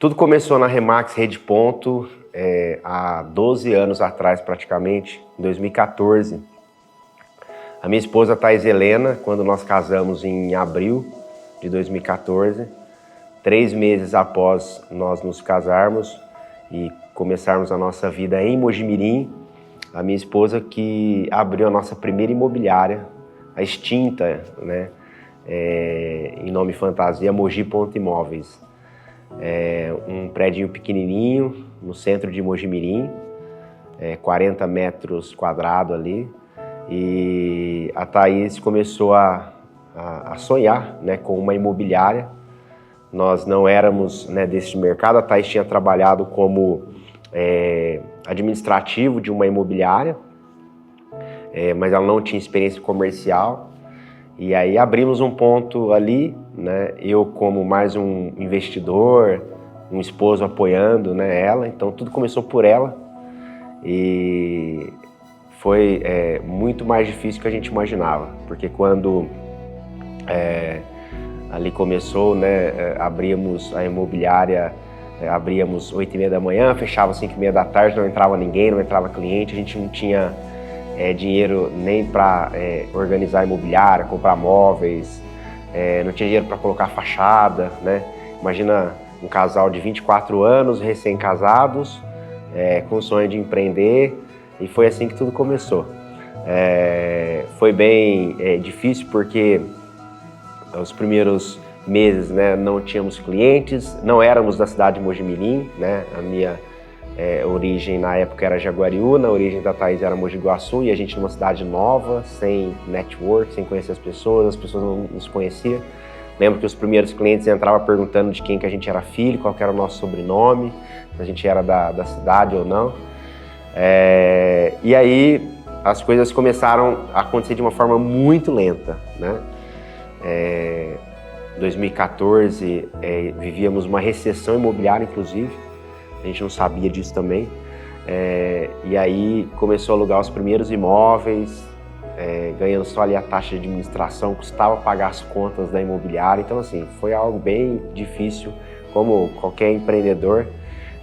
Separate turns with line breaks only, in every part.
Tudo começou na Remax Rede Ponto há 12 anos atrás, praticamente, em 2014. A minha esposa, Thais Helena, quando nós casamos em abril de 2014, 3 meses após nós nos casarmos e começarmos a nossa vida em Mojimirim, a minha esposa que abriu a nossa primeira imobiliária, a extinta, né, em nome fantasia, Moji Ponto Imóveis. Um prédio pequenininho no centro de Mojimirim, 40 metros quadrados ali, e a Thaís começou a sonhar, né, com uma imobiliária. Nós não éramos, né, desse mercado. A Thaís tinha trabalhado como administrativo de uma imobiliária, mas ela não tinha experiência comercial. E aí abrimos um ponto ali, né, eu como mais um investidor, um esposo apoiando, né, ela. Então tudo começou por ela e foi muito mais difícil do que a gente imaginava, porque quando ali começou, né, abríamos a imobiliária, abríamos 8h30 da manhã, fechava 5h30 da tarde, não entrava ninguém, não entrava cliente, a gente não tinha dinheiro nem para organizar a imobiliária, comprar móveis, não tinha dinheiro para colocar fachada, né? Imagina um casal de 24 anos, recém-casados, com o sonho de empreender, e foi assim que tudo começou. Foi bem difícil porque os primeiros meses, né, não tínhamos clientes, não éramos da cidade de Mojimirim, né? A minha origem na época era Jaguariúna, a origem da Thaís era Mogi Guaçu, e a gente numa cidade nova, sem network, sem conhecer as pessoas não nos conheciam. Lembro que os primeiros clientes entravam perguntando de quem que a gente era filho, qual que era o nosso sobrenome, se a gente era da cidade ou não. E aí as coisas começaram a acontecer de uma forma muito lenta, né? Em 2014 vivíamos uma recessão imobiliária, inclusive. A gente não sabia disso também. E aí começou a alugar os primeiros imóveis, ganhando só ali a taxa de administração, custava pagar as contas da imobiliária. Então, assim, foi algo bem difícil, como qualquer empreendedor.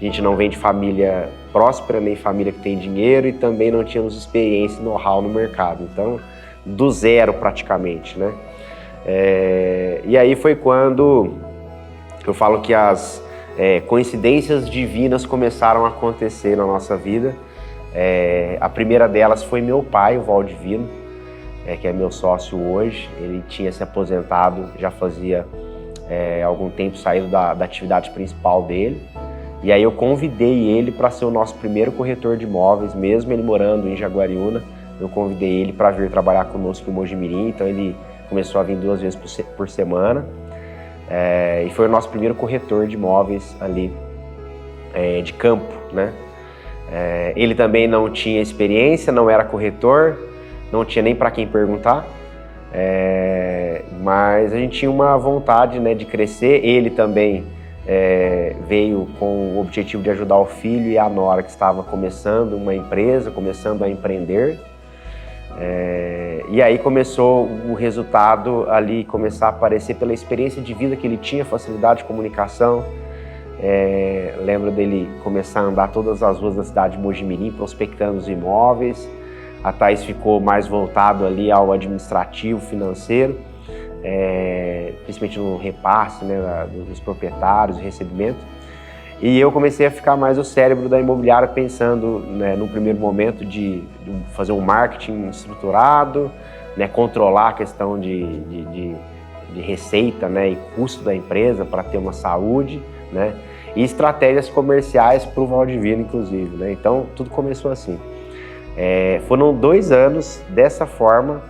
A gente não vem de família próspera, nem família que tem dinheiro, e também não tínhamos experiência e know-how no mercado. Então, do zero praticamente, né? E aí foi quando eu falo que as coincidências divinas começaram a acontecer na nossa vida. A primeira delas foi meu pai, o Valdivino, que é meu sócio hoje. Ele tinha se aposentado, já fazia algum tempo saído da atividade principal dele. E aí eu convidei ele para ser o nosso primeiro corretor de imóveis, mesmo ele morando em Jaguariúna. Eu convidei ele para vir trabalhar conosco em Mojimirim, então ele começou a vir 2 vezes por semana. E foi o nosso primeiro corretor de imóveis ali de campo, né? Ele também não tinha experiência, não era corretor, não tinha nem para quem perguntar, mas a gente tinha uma vontade, né, de crescer. Ele também veio com o objetivo de ajudar o filho e a nora que estava começando uma empresa, começando a empreender. E aí começou o resultado ali começar a aparecer pela experiência de vida que ele tinha, facilidade de comunicação. Lembro dele começar a andar todas as ruas da cidade de Mojimirim, prospectando os imóveis. A Thaís ficou mais voltado ali ao administrativo, financeiro, principalmente no repasse, né, dos proprietários, recebimento. E eu comecei a ficar mais o cérebro da imobiliária, pensando, né, no primeiro momento de fazer um marketing estruturado, né, controlar a questão de receita, né, e custo da empresa para ter uma saúde, né, e estratégias comerciais para o Valdivino, inclusive, né. Então tudo começou assim. Foram 2 anos dessa forma.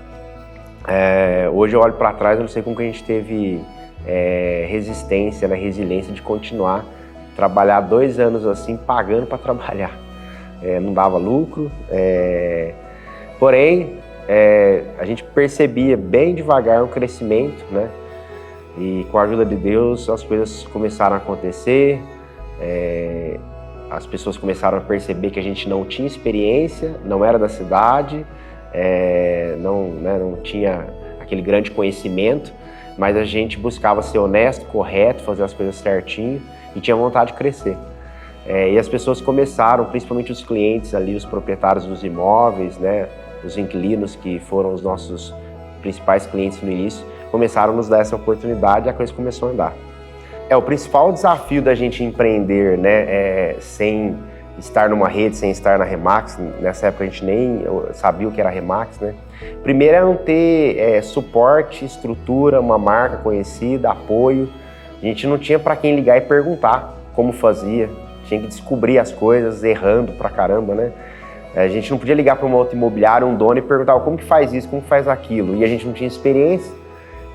Hoje eu olho para trás, eu não sei como que a gente teve resistência, né, resiliência de continuar trabalhar 2 anos assim, pagando para trabalhar. Não dava lucro, porém a gente percebia bem devagar o crescimento, né? E com a ajuda de Deus as coisas começaram a acontecer. As pessoas começaram a perceber que a gente não tinha experiência, não era da cidade, não tinha aquele grande conhecimento, mas a gente buscava ser honesto, correto, fazer as coisas certinho. e tinha vontade de crescer. E as pessoas começaram, principalmente os clientes ali, os proprietários dos imóveis, né, os inquilinos que foram os nossos principais clientes no início, começaram a nos dar essa oportunidade e a coisa começou a andar. O principal desafio da gente empreender, né, sem estar numa rede, sem estar na Remax, nessa época a gente nem sabia o que era Remax, né? Primeiro é não ter suporte, estrutura, uma marca conhecida, apoio. A gente não tinha para quem ligar e perguntar como fazia, tinha que descobrir as coisas errando pra caramba, né? A gente não podia ligar para uma outra imobiliária, um dono e perguntar como que faz isso, como que faz aquilo, e a gente não tinha experiência.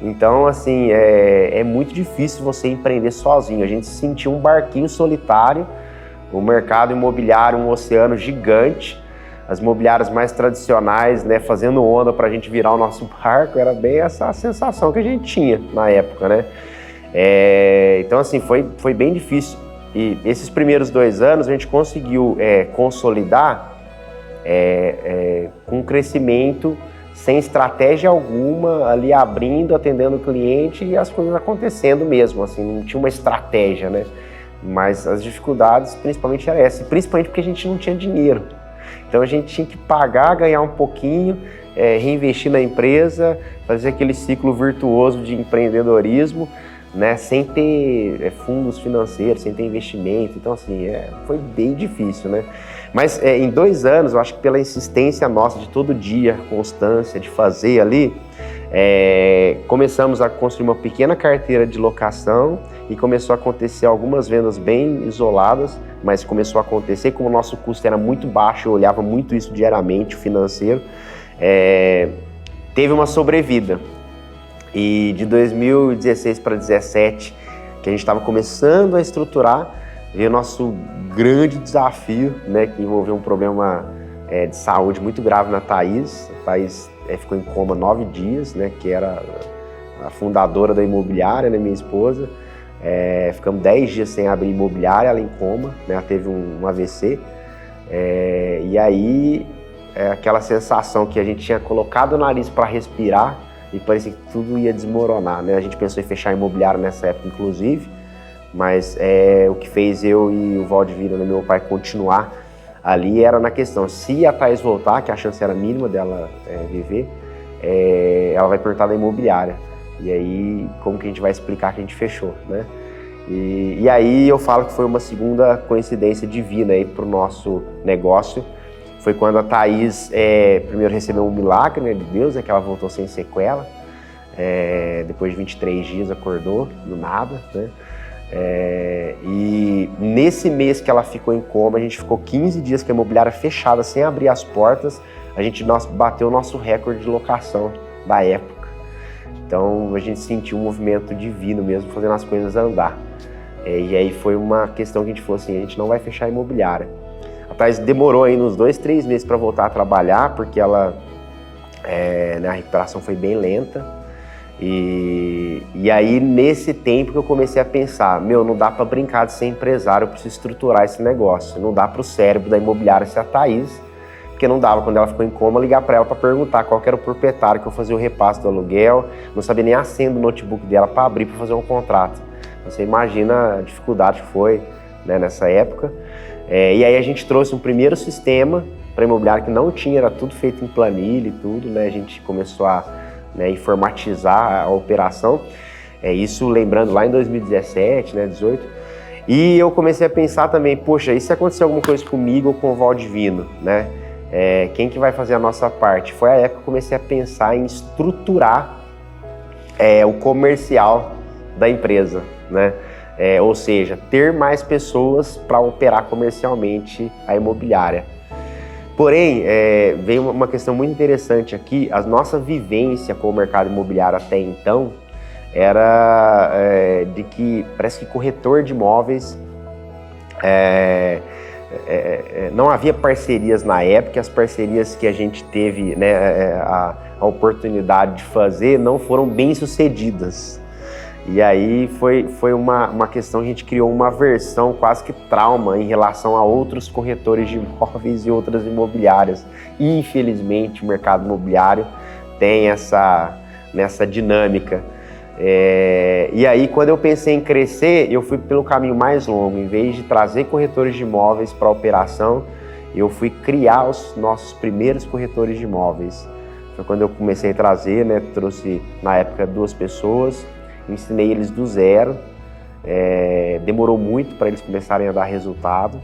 Então, assim, é muito difícil você empreender sozinho. A gente se sentia um barquinho solitário, o mercado imobiliário, um oceano gigante, as imobiliárias mais tradicionais, né, fazendo onda para a gente virar o nosso barco, era bem essa sensação que a gente tinha na época, né? Então, assim, foi bem difícil. E esses primeiros 2 anos a gente conseguiu consolidar com crescimento, sem estratégia alguma, ali abrindo, atendendo o cliente e as coisas acontecendo mesmo, assim, não tinha uma estratégia, né? Mas as dificuldades principalmente eram essas, principalmente porque a gente não tinha dinheiro. Então a gente tinha que pagar, ganhar um pouquinho, reinvestir na empresa, fazer aquele ciclo virtuoso de empreendedorismo, né? Sem ter fundos financeiros, sem ter investimento. Então assim, foi bem difícil, né? Mas em 2 anos, eu acho que pela insistência nossa de todo dia, constância de fazer ali, começamos a construir uma pequena carteira de locação e começou a acontecer algumas vendas bem isoladas, mas começou a acontecer, como o nosso custo era muito baixo, eu olhava muito isso diariamente, o financeiro, teve uma sobrevida. E de 2016 para 2017, que a gente estava começando a estruturar, veio o nosso grande desafio, né, que envolveu um problema de saúde muito grave na Thaís. A Thaís ficou em coma 9 dias, né, que era a fundadora da imobiliária, né, minha esposa. Ficamos 10 dias sem abrir imobiliária, ela em coma, né, ela teve um AVC. E aí, aquela sensação que a gente tinha colocado o nariz para respirar e parecia que tudo ia desmoronar, né? A gente pensou em fechar a imobiliária nessa época, inclusive, mas o que fez eu e o Valdivino, né, meu pai, continuar ali era na questão, se a Thaís voltar, que a chance era mínima dela viver, ela vai perguntar da imobiliária. E aí, como que a gente vai explicar que a gente fechou, né? E aí eu falo que foi uma segunda coincidência divina aí pro nosso negócio. Foi quando a Thaís primeiro recebeu um milagre, né, de Deus, né, que ela voltou sem sequela. Depois de 23 dias acordou, do nada, né? E nesse mês que ela ficou em coma, a gente ficou 15 dias com a imobiliária fechada, sem abrir as portas. A gente bateu o nosso recorde de locação da época. Então a gente sentiu um movimento divino mesmo, fazendo as coisas andar. E aí foi uma questão que a gente falou assim, a gente não vai fechar a imobiliária. A Thaís demorou aí uns 2, 3 meses para voltar a trabalhar, porque ela, a recuperação foi bem lenta. E aí, nesse tempo que eu comecei a pensar, não dá para brincar de ser empresário, eu preciso estruturar esse negócio. Não dá para o cérebro da imobiliária ser a Thaís, porque não dava, quando ela ficou em coma, ligar para ela para perguntar qual que era o proprietário, que eu fazia o repasse do aluguel, não sabia nem a senha do notebook dela para abrir, para fazer um contrato. Você imagina a dificuldade que foi, né, nessa época. E aí a gente trouxe um primeiro sistema para imobiliária que não tinha, era tudo feito em planilha e tudo, né? A gente começou a informatizar a operação, isso lembrando lá em 2017, né, 18, e eu comecei a pensar também, poxa, e se acontecer alguma coisa comigo ou com o Valdivino, né, quem que vai fazer a nossa parte? Foi a época que eu comecei a pensar em estruturar o comercial da empresa, né, ou seja, ter mais pessoas para operar comercialmente a imobiliária. Porém, veio uma questão muito interessante aqui, a nossa vivência com o mercado imobiliário até então era de que parece que corretor de imóveis, não havia parcerias na época, as parcerias que a gente teve, né, a oportunidade de fazer não foram bem sucedidas. E aí foi uma questão, a gente criou uma aversão, quase que trauma, em relação a outros corretores de imóveis e outras imobiliárias. Infelizmente, o mercado imobiliário tem essa dinâmica. E aí, quando eu pensei em crescer, eu fui pelo caminho mais longo. Em vez de trazer corretores de imóveis para a operação, eu fui criar os nossos primeiros corretores de imóveis. Foi quando eu comecei a trazer, né? Trouxe, na época, 2 pessoas, ensinei eles do zero. Demorou muito para eles começarem a dar resultado,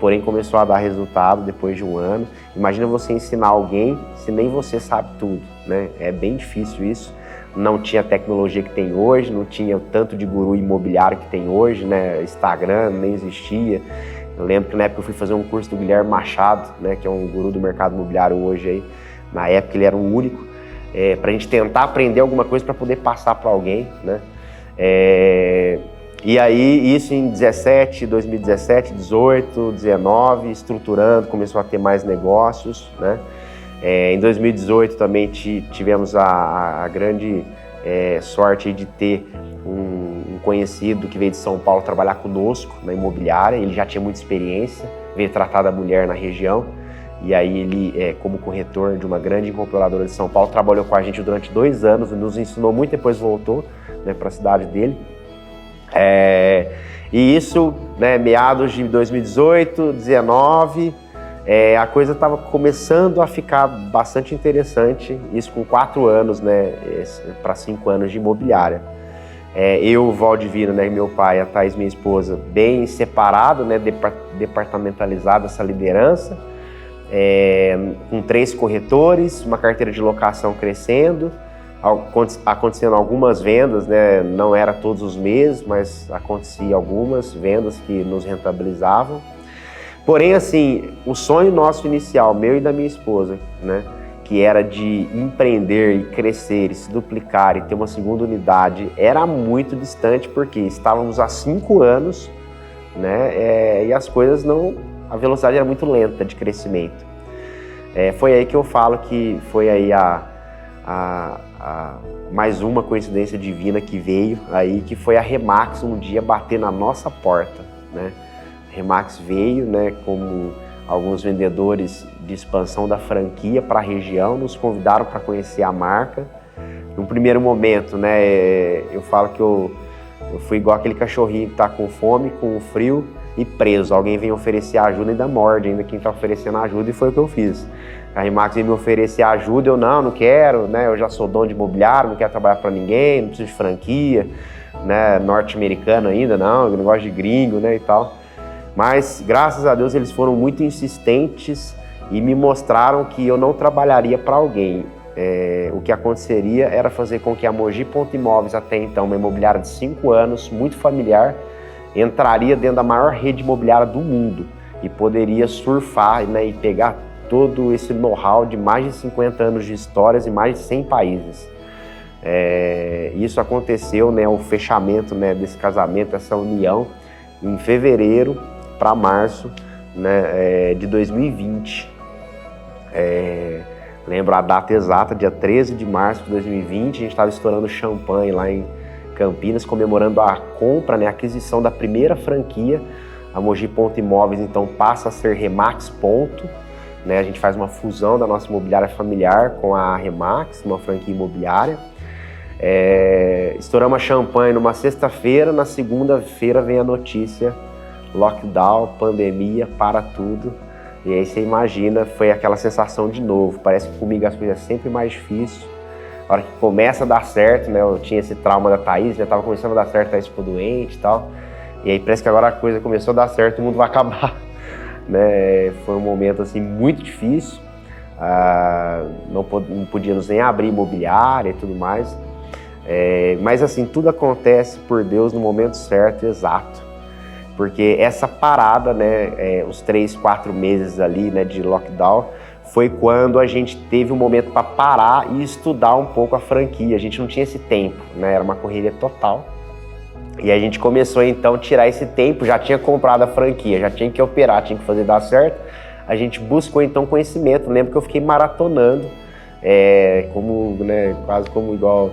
porém começou a dar resultado depois de 1 ano. Imagina você ensinar alguém se nem você sabe tudo, né? É bem difícil isso. Não tinha a tecnologia que tem hoje, não tinha o tanto de guru imobiliário que tem hoje, né? Instagram nem existia. Eu lembro que na época eu fui fazer um curso do Guilherme Machado, né? Que é um guru do mercado imobiliário hoje aí. Na época ele era o único, para a gente tentar aprender alguma coisa para poder passar para alguém, né? E aí isso em 2017, 18, 19, estruturando, começou a ter mais negócios, né? Em 2018 também tivemos a grande sorte de ter um conhecido que veio de São Paulo trabalhar conosco na imobiliária. Ele já tinha muita experiência, veio tratar da mulher na região, e aí ele, como corretor de uma grande incorporadora de São Paulo, trabalhou com a gente durante 2 anos, nos ensinou muito, depois voltou, né, para a cidade dele. E isso, né, meados de 2018, 19, a coisa estava começando a ficar bastante interessante, isso com 4 anos, né, para 5 anos de imobiliária. Eu, o Valdivino, né, meu pai, a Thaís, minha esposa, bem separado, né, departamentalizado essa liderança, com 3 corretores, uma carteira de locação crescendo, acontecendo algumas vendas, né, não era todos os meses, mas acontecia algumas vendas que nos rentabilizavam. Porém, assim, o sonho nosso inicial, meu e da minha esposa, né, que era de empreender e crescer e se duplicar e ter uma segunda unidade, era muito distante, porque estávamos há 5 anos, né, e as coisas a velocidade era muito lenta de crescimento. Foi aí que eu falo que foi aí mais uma coincidência divina que veio aí, que foi a Remax um dia bater na nossa porta, né? A Remax veio, né, como alguns vendedores de expansão da franquia para a região, nos convidaram para conhecer a marca. No primeiro momento, né, eu falo que eu fui igual aquele cachorrinho que está com fome, com frio e preso. Alguém vem oferecer ajuda e ainda morde ainda quem está oferecendo ajuda, e foi o que eu fiz. A Remax veio me oferecer ajuda, eu não quero, né, eu já sou dono de imobiliário, não quero trabalhar para ninguém, não preciso de franquia, né, norte-americano ainda, não, eu não gosto de gringo, né, e tal. Mas, graças a Deus, eles foram muito insistentes e me mostraram que eu não trabalharia para alguém. O que aconteceria era fazer com que a Mogi Ponto Imóveis, até então uma imobiliária de 5 anos, muito familiar, entraria dentro da maior rede imobiliária do mundo e poderia surfar, né, e pegar todo esse know-how de mais de 50 anos de histórias em mais de 100 países. Isso aconteceu, né, o fechamento, né, desse casamento, essa união, em fevereiro para março, né, de 2020. Lembro a data exata, dia 13 de março de 2020, a gente estava estourando champanhe lá em Campinas, comemorando a compra, né, a aquisição da primeira franquia. A Mogi Ponto Imóveis, então, passa a ser Remax Ponto, né, a gente faz uma fusão da nossa imobiliária familiar com a Remax, uma franquia imobiliária. Estouramos a champanhe numa sexta-feira, na segunda-feira vem a notícia, lockdown, pandemia, para tudo. E aí você imagina, foi aquela sensação de novo, parece que comigo as coisas é sempre mais difícil. A hora que começa a dar certo, né, eu tinha esse trauma da Thaís, já estava começando a dar certo, a Thaís ficou doente e tal. E aí parece que agora a coisa começou a dar certo, o mundo vai acabar. Né? Foi um momento assim, muito difícil, não podíamos nem abrir imobiliária e tudo mais. Mas assim, tudo acontece por Deus no momento certo e exato. Porque essa parada, né, os 3, 4 meses ali, né, de lockdown, foi quando a gente teve um momento para parar e estudar um pouco a franquia. A gente não tinha esse tempo, né, era uma correria total. E a gente começou então a tirar esse tempo, já tinha comprado a franquia, já tinha que operar, tinha que fazer dar certo. A gente buscou então conhecimento. Lembro que eu fiquei maratonando, né, quase como igual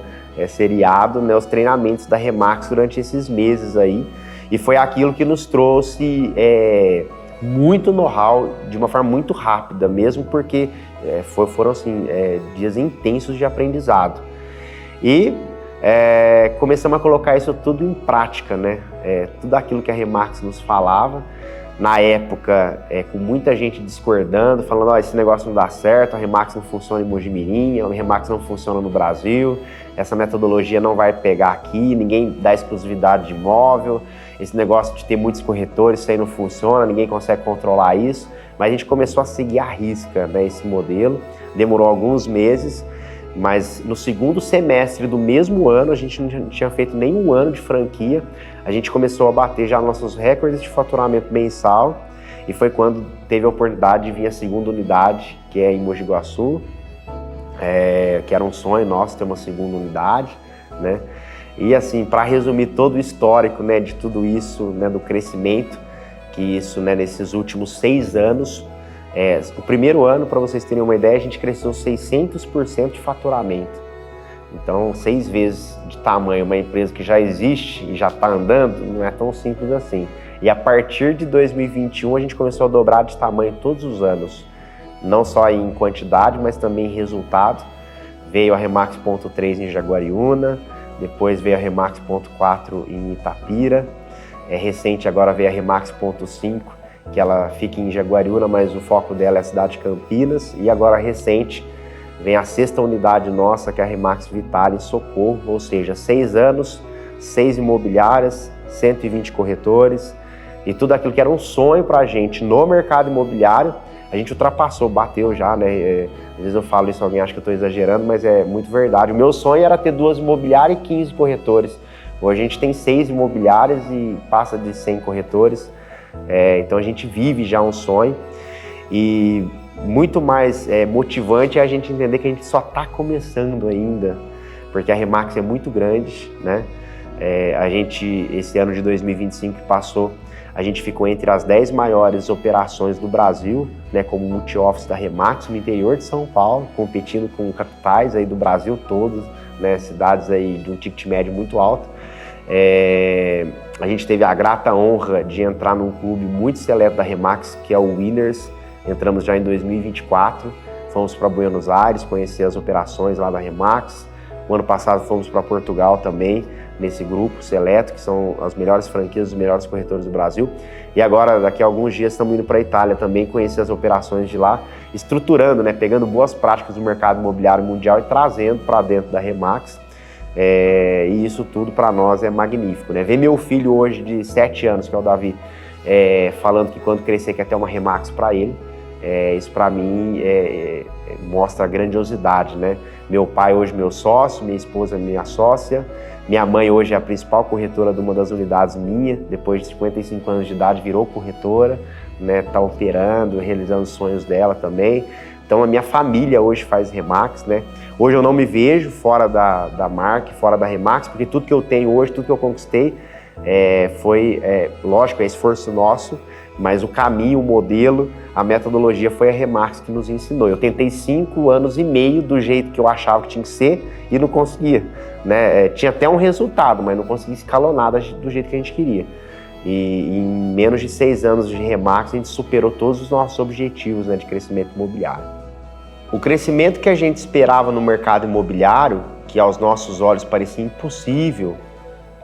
seriado, né, os treinamentos da Remax durante esses meses aí. E foi aquilo que nos trouxe muito know-how de uma forma muito rápida, mesmo porque foram assim, dias intensos de aprendizado. E Começamos a colocar isso tudo em prática, né? Tudo aquilo que a Remax nos falava, na época, com muita gente discordando, falando, esse negócio não dá certo, a Remax não funciona em Mojimirim, a Remax não funciona no Brasil, essa metodologia não vai pegar aqui, ninguém dá exclusividade de imóvel, esse negócio de ter muitos corretores, isso aí não funciona, ninguém consegue controlar isso, mas a gente começou a seguir à risca, né, esse modelo, demorou alguns meses, mas no segundo semestre do mesmo ano, a gente não tinha feito nenhum ano de franquia, a gente começou a bater já nossos recordes de faturamento mensal e foi quando teve a oportunidade de vir a segunda unidade, que é em Mogi Guaçu, que era um sonho nosso ter uma segunda unidade, né? E assim, para resumir todo o histórico, né, de tudo isso, né, do crescimento, que isso, né, nesses últimos 6 anos, o primeiro ano, para vocês terem uma ideia, a gente cresceu 600% de faturamento. Então, 6 vezes de tamanho, uma empresa que já existe e já está andando, não é tão simples assim. E a partir de 2021, a gente começou a dobrar de tamanho todos os anos. Não só em quantidade, mas também em resultado. Veio a Remax Ponto 3 em Jaguariúna, depois veio a Remax Ponto 4 em Itapira. Recente agora veio a Remax Ponto 5, que ela fica em Jaguariúna, mas o foco dela é a cidade de Campinas. E agora recente vem a 6ª unidade nossa, que é a Remax Vitale em Socorro, ou seja, 6 anos, 6 imobiliárias, 120 corretores, e tudo aquilo que era um sonho para a gente no mercado imobiliário, a gente ultrapassou, bateu já, né? Às vezes eu falo isso, alguém acha que eu estou exagerando, mas é muito verdade. O meu sonho era ter 2 imobiliárias e 15 corretores. Hoje a gente tem 6 imobiliárias e passa de 100 corretores. Então a gente vive já um sonho. E muito mais motivante é a gente entender que a gente só está começando ainda, porque a Remax é muito grande, né? A gente, esse ano de 2025 que passou, a gente ficou entre as 10 maiores operações do Brasil, né, como multi-office da Remax no interior de São Paulo, competindo com capitais aí do Brasil todos, né, cidades aí de um ticket médio muito alto. A gente teve a grata honra de entrar num clube muito seleto da Remax, que é o Winners. Entramos já em 2024, fomos para Buenos Aires conhecer as operações lá da Remax. O ano passado fomos para Portugal também, nesse grupo seleto, que são as melhores franquias, os melhores corretores do Brasil. E agora, daqui a alguns dias, estamos indo para a Itália também, conhecer as operações de lá, estruturando, né, pegando boas práticas do mercado imobiliário mundial e trazendo para dentro da Remax. E isso tudo para nós é magnífico, né? Ver meu filho hoje de 7 anos, que é o Davi, falando que quando crescer quer ter uma Remax para ele, isso para mim mostra a grandiosidade, né? Meu pai hoje meu sócio, minha esposa minha sócia, minha mãe hoje é a principal corretora de uma das unidades minha, depois de 55 anos de idade virou corretora, né? Tá operando, realizando os sonhos dela também. Então a minha família hoje faz Remax, né? Hoje eu não me vejo fora da marca, fora da Remax, porque tudo que eu tenho hoje, tudo que eu conquistei foi, lógico, é esforço nosso, mas o caminho, o modelo, a metodologia foi a Remax que nos ensinou. Eu tentei 5 anos e meio do jeito que eu achava que tinha que ser e não conseguia, né? Tinha até um resultado, mas não conseguia escalonar do jeito que a gente queria. E em menos de 6 anos de Remax, a gente superou todos os nossos objetivos, né, de crescimento imobiliário. O crescimento que a gente esperava no mercado imobiliário, que aos nossos olhos parecia impossível,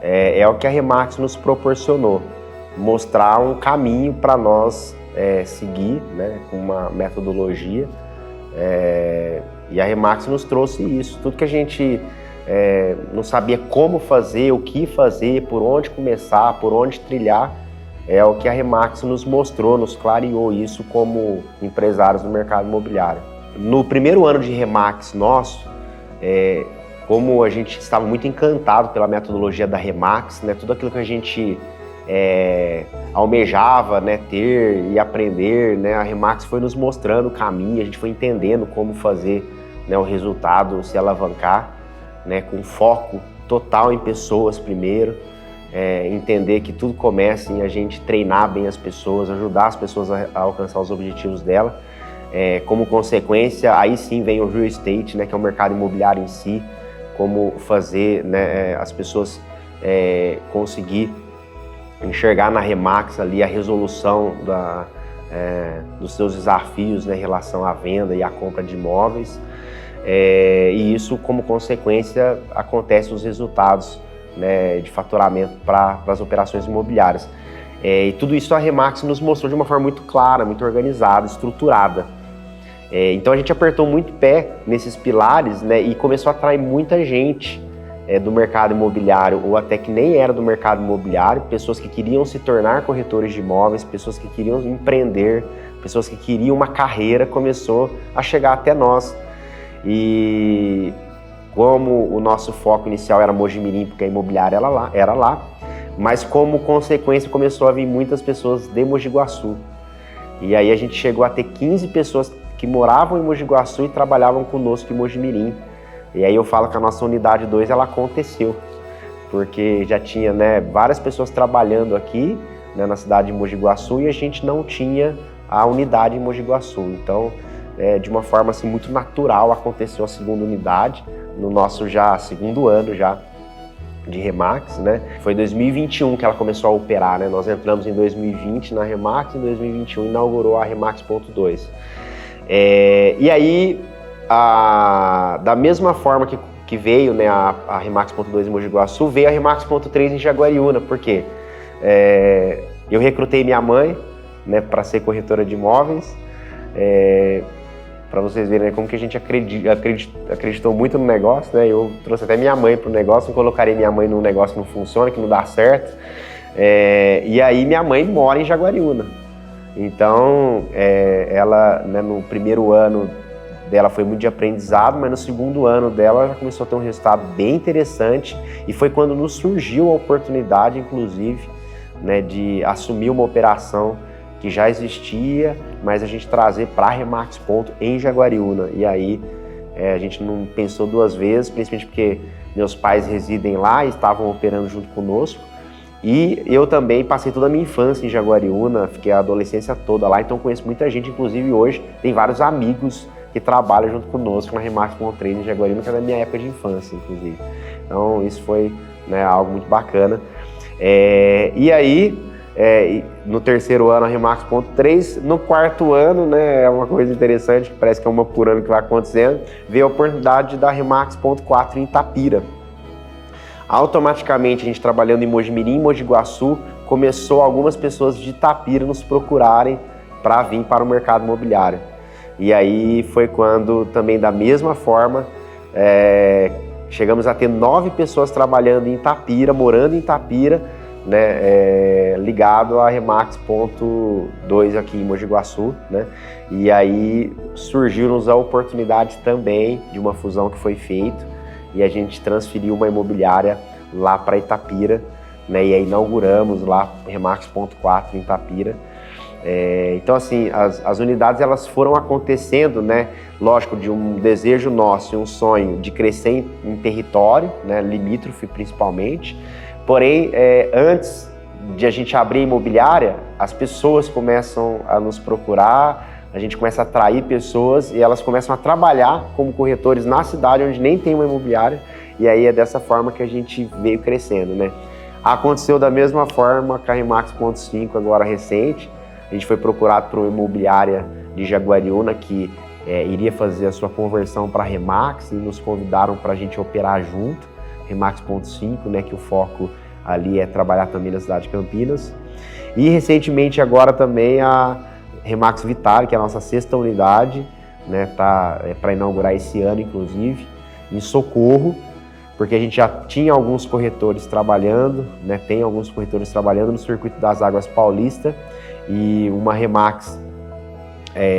é o que a Remax nos proporcionou. Mostrar um caminho para nós seguir, né, com uma metodologia. E a Remax nos trouxe isso. Tudo que a gente não sabia como fazer, o que fazer, por onde começar, por onde trilhar, é o que a Remax nos mostrou, nos clareou isso como empresários do mercado imobiliário. No primeiro ano de Remax nosso, como a gente estava muito encantado pela metodologia da Remax, né, tudo aquilo que a gente almejava, né, ter e aprender, né, a Remax foi nos mostrando o caminho, a gente foi entendendo como fazer, né, o resultado se alavancar, né, com foco total em pessoas primeiro, entender que tudo começa em a gente treinar bem as pessoas, ajudar as pessoas a alcançar os objetivos dela. Como consequência, aí sim vem o real estate, né, que é o mercado imobiliário em si, como fazer, né, as pessoas conseguir enxergar na Remax ali a resolução dos seus desafios, né, em relação à venda e à compra de imóveis. E isso, como consequência, acontecem os resultados, né, de faturamento para as operações imobiliárias. E tudo isso a Remax nos mostrou de uma forma muito clara, muito organizada, estruturada. Então a gente apertou muito pé nesses pilares, né, e começou a atrair muita gente do mercado imobiliário, ou até que nem era do mercado imobiliário, pessoas que queriam se tornar corretores de imóveis, pessoas que queriam empreender, pessoas que queriam uma carreira, começou a chegar até nós. E como o nosso foco inicial era Mojimirim, porque a imobiliária era lá, mas como consequência começou a vir muitas pessoas de Mogi Guaçu. E aí a gente chegou a ter 15 pessoas que moravam em Mogi Guaçu e trabalhavam conosco em Mojimirim. E aí eu falo que a nossa unidade 2 ela aconteceu, porque já tinha, né, várias pessoas trabalhando aqui, né, na cidade de Mogi Guaçu, e a gente não tinha a unidade em Mogi Guaçu. Então, de uma forma assim, muito natural aconteceu a segunda unidade, no nosso já segundo ano já de Remax, né? Foi em 2021 que ela começou a operar, né? Nós entramos em 2020 na Remax, em 2021 inaugurou a Remax.2. E aí, da mesma forma que veio, né, a Remax.2 em Mogi Guaçu, veio a Remax.3 em Jaguariúna. Por quê? Eu recrutei minha mãe, né, para ser corretora de imóveis, para vocês verem, né, como que a gente acreditou muito no negócio, né? Eu trouxe até minha mãe para o negócio, não colocarei minha mãe num negócio que não funciona, que não dá certo. E aí minha mãe mora em Jaguariúna. Então, ela, né, no primeiro ano dela foi muito de aprendizado, mas no segundo ano dela ela já começou a ter um resultado bem interessante, e foi quando nos surgiu a oportunidade, inclusive, né, de assumir uma operação que já existia, mas a gente trazer para a Remax Ponto em Jaguariúna. E aí a gente não pensou duas vezes, principalmente porque meus pais residem lá e estavam operando junto conosco. E eu também passei toda a minha infância em Jaguariúna, fiquei a adolescência toda lá, então conheço muita gente, inclusive hoje tem vários amigos que trabalham junto conosco na Remax.3 em Jaguariúna, que é da minha época de infância, inclusive. Então isso foi, né, algo muito bacana. E aí, no terceiro ano a Remax.3, no quarto ano, né, é uma coisa interessante, que parece que é uma por ano que vai acontecendo, veio a oportunidade da Remax.4 em Itapira. Automaticamente, a gente trabalhando em Mojimirim, Mogi Guaçu, começou algumas pessoas de Itapira nos procurarem para vir para o mercado imobiliário. E aí foi quando, também da mesma forma, chegamos a ter 9 pessoas trabalhando em Itapira, morando em Itapira, né, ligado a Remax.2 aqui em Mogi Guaçu, né? E aí surgiu-nos a oportunidade também de uma fusão que foi feita, e a gente transferiu uma imobiliária lá para Itapira, né? E aí inauguramos lá Remax.4 em Itapira. Então, assim, as unidades elas foram acontecendo, né? Lógico, de um desejo nosso e um sonho de crescer em território, né? Limítrofe principalmente. Porém, antes de a gente abrir a imobiliária, as pessoas começam a nos procurar, a gente começa a atrair pessoas e elas começam a trabalhar como corretores na cidade onde nem tem uma imobiliária, e aí é dessa forma que a gente veio crescendo, né? Aconteceu da mesma forma com a Remax.5 agora recente. A gente foi procurado por uma imobiliária de Jaguariúna que iria fazer a sua conversão para a Remax, e nos convidaram para a gente operar junto, Remax.5, né, que o foco ali é trabalhar também na cidade de Campinas. E recentemente agora também a Remax Vitale, que é a nossa 6ª unidade, né, tá para inaugurar esse ano, inclusive, em Socorro, porque a gente já tinha alguns corretores trabalhando, né, tem alguns corretores trabalhando no Circuito das Águas Paulista, e uma Remax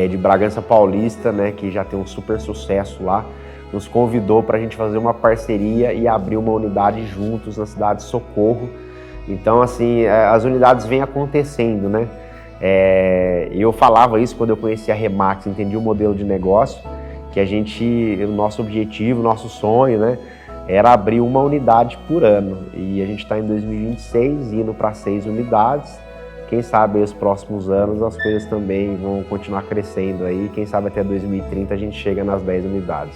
de Bragança Paulista, né, que já tem um super sucesso lá, nos convidou para a gente fazer uma parceria e abrir uma unidade juntos na cidade de Socorro. Então, assim, as unidades vêm acontecendo, né? Eu falava isso quando eu conheci a Remax, entendi o modelo de negócio, que o nosso objetivo, o nosso sonho, né, era abrir uma unidade por ano. E a gente está em 2026, indo para 6 unidades. Quem sabe os próximos anos as coisas também vão continuar crescendo aí. Quem sabe até 2030 a gente chega nas 10 unidades.